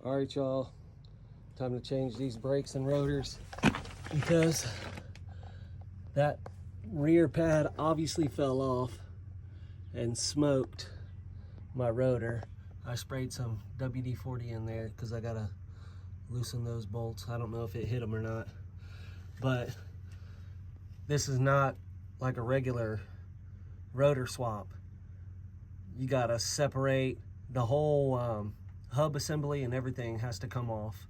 All right, y'all, time to change these brakes and rotors because that rear pad obviously fell off and smoked my rotor. I sprayed some WD-40 in there because I gotta loosen those bolts. I don't know if it hit them or not, but this is not like a regular rotor swap. You gotta separate the whole hub assembly, and everything has to come off,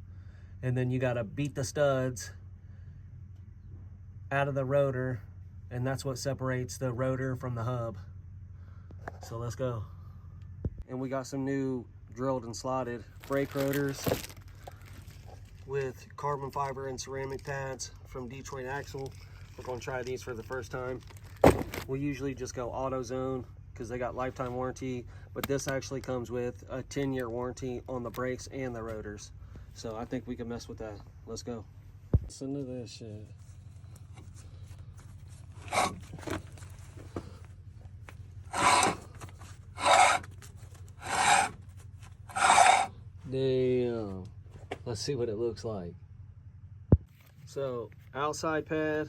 and then you gotta beat the studs out of the rotor, and that's what separates the rotor from the hub. So let's go. And we got some new drilled and slotted brake rotors with carbon fiber and ceramic pads from Detroit Axle. We're going to try these for the first time. We usually just go AutoZone because they got lifetime warranty, but this actually comes with a 10-year warranty on the brakes and the rotors. So I think we can mess with that. Let's go. Listen to this shit. Damn. Let's see what it looks like. So outside pad,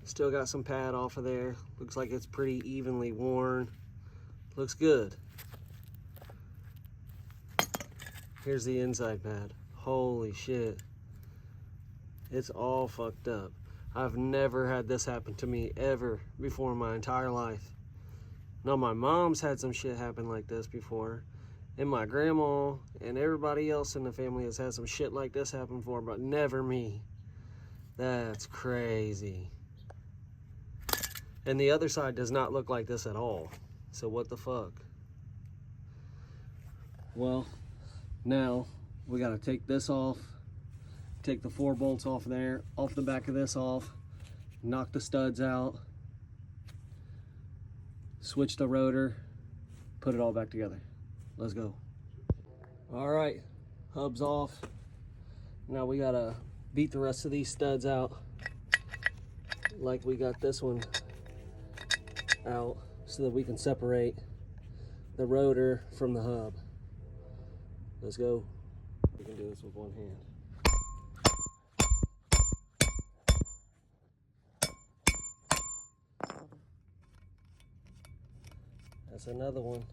still got some pad off of there. Looks like it's pretty evenly worn. Looks good. Here's the inside pad. Holy shit. It's all fucked up. I've never had this happen to me ever before in my entire life. No, my mom's had some shit happen like this before, and my grandma and everybody else in the family has had some shit like this happen before, but never me. That's crazy. And the other side does not look like this at all. So what the fuck? Well, now we gotta take this off, take the 4 bolts off there, off the back of this off, knock the studs out, switch the rotor, put it all back together. Let's go. All right, hub's off. Now we gotta beat the rest of these studs out like we got this one out so that we can separate the rotor from the hub. Let's go. We can do this with one hand. That's another one.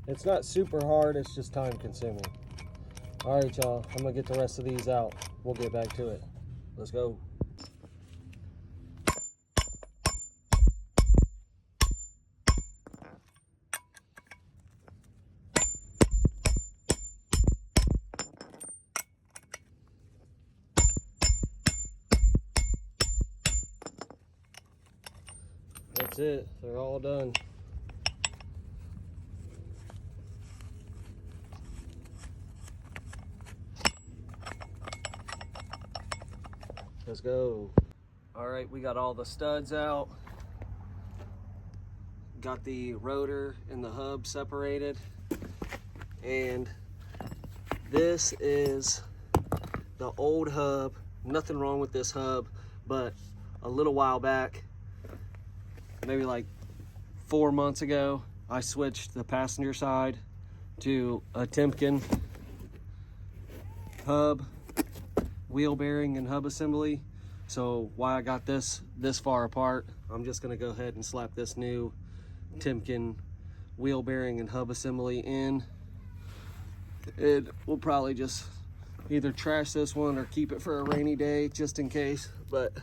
It's not super hard, it's just time consuming. All right, y'all, I'm gonna get the rest of these out. We'll get back to it. Let's go. That's it, they're all done. Let's go. All right, we got all the studs out. Got the rotor and the hub separated. And this is the old hub. Nothing wrong with this hub, but a little while back, maybe like 4 months ago, I switched the passenger side to a Timken hub, wheel bearing and hub assembly. So why I got this far apart, I'm just gonna go ahead and slap this new Timken wheel bearing and hub assembly in. It will probably just either trash this one or keep it for a rainy day just in case, but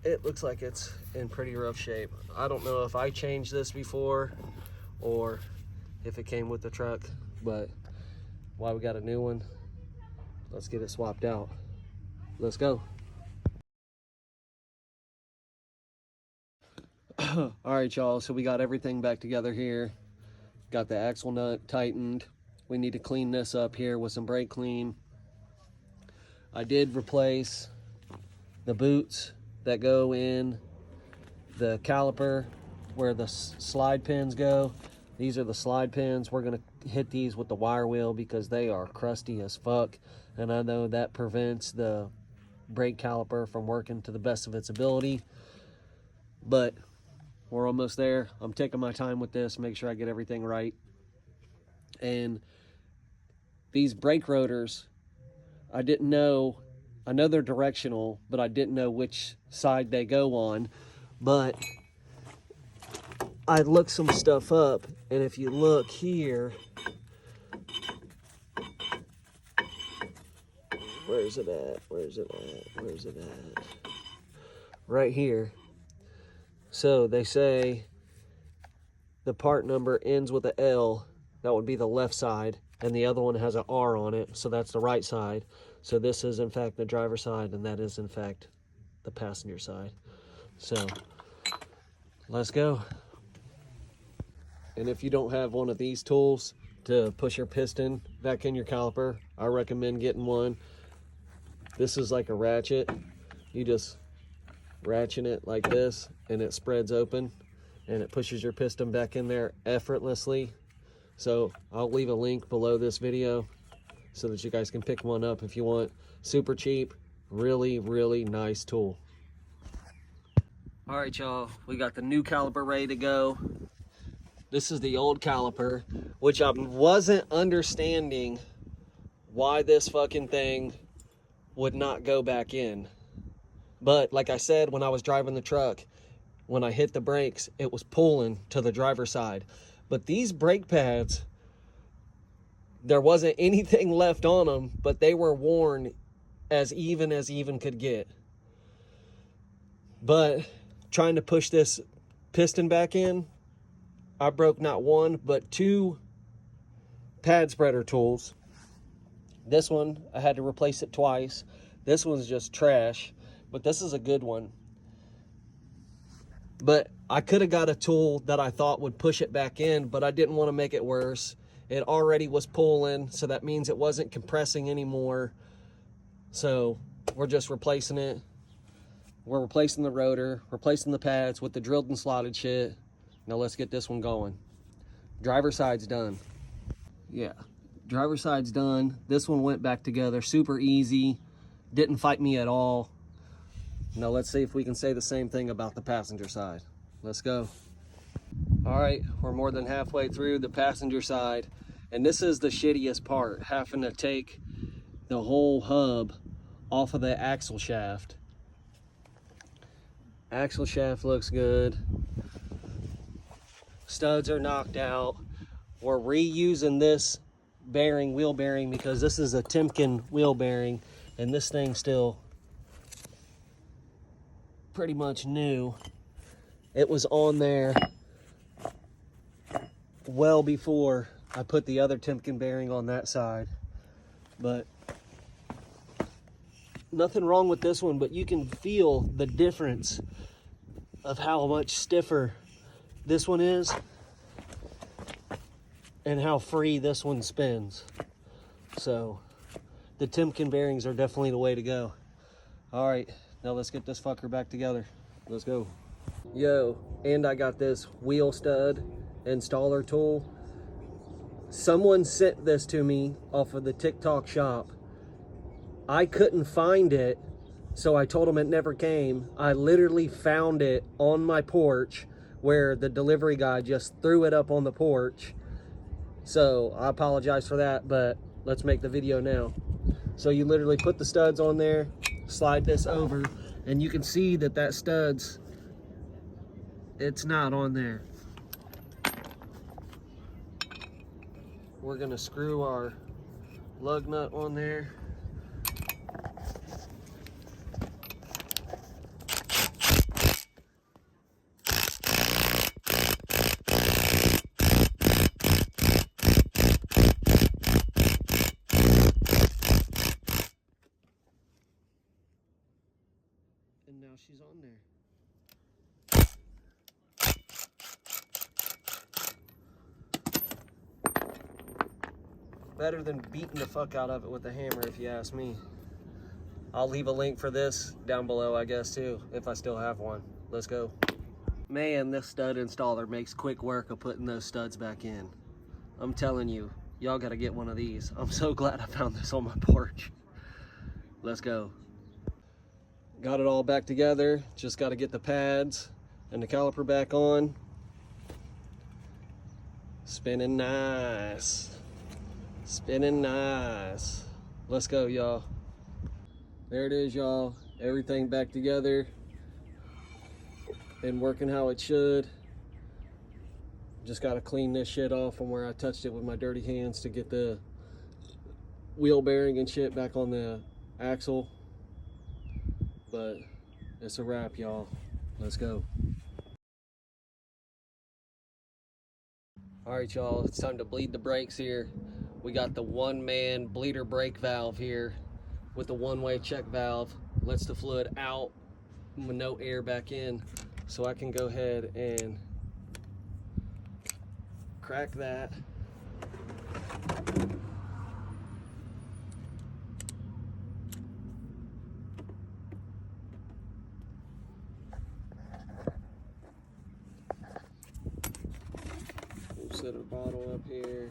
it looks like it's in pretty rough shape. I don't know if I changed this before or if it came with the truck, but why we got a new one, let's get it swapped out. Let's go. All right, y'all, so we got everything back together here. Got the axle nut tightened, We need to clean this up here with some brake clean. I did replace the boots that go in the caliper where the slide pins go. These are the slide pins. We're gonna hit these with the wire wheel because they are crusty as fuck. And I know that prevents the brake caliper from working to the best of its ability. But we're almost there. I'm taking my time with this, make sure I get everything right. And these brake rotors, I didn't know, I know they're directional, but I didn't know which side they go on. But I looked some stuff up, and if you look here, where's it at? Where's it at? Where's it at? Right here. So they say the part number ends with a L. That would be the left side, and the other one has an R on it, so that's the right side. So this is in fact the driver's side, and that is in fact the passenger side. So let's go. And if you don't have one of these tools to push your piston back in your caliper, I recommend getting one. This is like a ratchet. You just ratchet it like this, and it spreads open, and it pushes your piston back in there effortlessly. So I'll leave a link below this video so that you guys can pick one up if you want. Super cheap, really, really nice tool. All right, y'all, we got the new caliper ready to go. This is the old caliper, which I wasn't understanding why this fucking thing would not go back in. But like I said, when I was driving the truck, when I hit the brakes, it was pulling to the driver's side. But these brake pads, there wasn't anything left on them, but they were worn as even could get. But trying to push this piston back in, I broke not one, but two pad spreader tools. This one, I had to replace it twice. This one's just trash, but this is a good one. But I could have got a tool that I thought would push it back in, but I didn't want to make it worse. It already was pulling, so that means it wasn't compressing anymore. So we're just replacing it. We're replacing the rotor, replacing the pads with the drilled and slotted shit. Now let's get this one going. Driver side's done. Yeah, driver side's done. This one went back together super easy. Didn't fight me at all. Now let's see if we can say the same thing about the passenger side. Let's go. All right, we're more than halfway through the passenger side, and this is the shittiest part, having to take the whole hub off of the axle shaft. Axle shaft looks good. Studs are knocked out. We're reusing this bearing, wheel bearing, because this is a Timken wheel bearing, and this thing's still pretty much new. It was on there well before I put the other Timken bearing on that side. But nothing wrong with this one, but you can feel the difference of how much stiffer this one is and how free this one spins. So the Timken bearings are definitely the way to go. All right, now let's get this fucker back together. Let's go. Yo, and I got this wheel stud installer tool. Someone sent this to me off of the TikTok shop. I couldn't find it, so I told them it never came. I literally found it on my porch where the delivery guy just threw it up on the porch. So I apologize for that, but let's make the video now. So you literally put the studs on there, slide this over, and you can see that that stud's, it's not on there. We're gonna screw our lug nut on there. And now she's on there. Better than beating the fuck out of it with a hammer, if you ask me. I'll leave a link for this down below, I guess, too, if I still have one. Let's go. Man, this stud installer makes quick work of putting those studs back in. I'm telling you, y'all gotta get one of these. I'm so glad I found this on my porch. Let's go. Got it all back together. Just gotta get the pads and the caliper back on. Spinning nice. Spinning nice. Let's go, y'all. There it is, y'all. Everything back together and working how it should. Just gotta clean this shit off from where I touched it with my dirty hands to get the wheel bearing and shit back on the axle. But it's a wrap, y'all. Let's go. All right, y'all, it's time to bleed the brakes here. We got the one-man bleeder brake valve here with the one-way check valve. Lets the fluid out with no air back in. So I can go ahead and crack that. We'll set a bottle up here.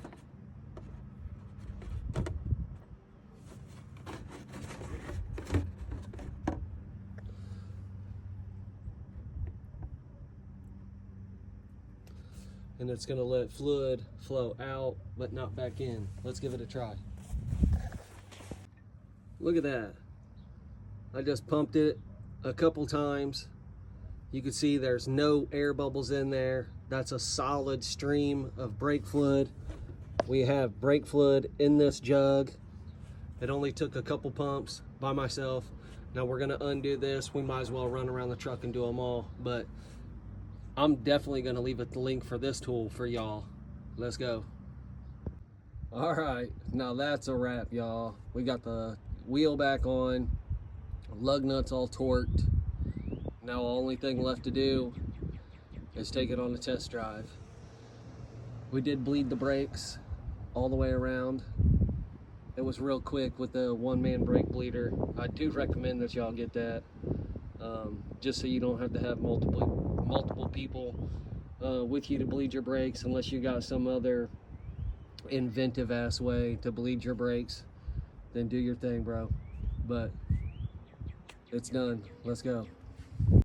And it's gonna let fluid flow out, but not back in. Let's give it a try. Look at that. I just pumped it a couple times. You can see there's no air bubbles in there. That's a solid stream of brake fluid. We have brake fluid in this jug. It only took a couple pumps by myself. Now we're gonna undo this. We might as well run around the truck and do them all, but I'm definitely gonna leave a link for this tool for y'all. Let's go. All right, now that's a wrap, y'all. We got the wheel back on, lug nuts all torqued. Now the only thing left to do is take it on a test drive. We did bleed the brakes all the way around. It was real quick with the one-man brake bleeder. I do recommend that y'all get that, just so you don't have to have multiple people with you to bleed your brakes, unless you got some other inventive ass way to bleed your brakes. Then do your thing, bro. But it's done. Let's go.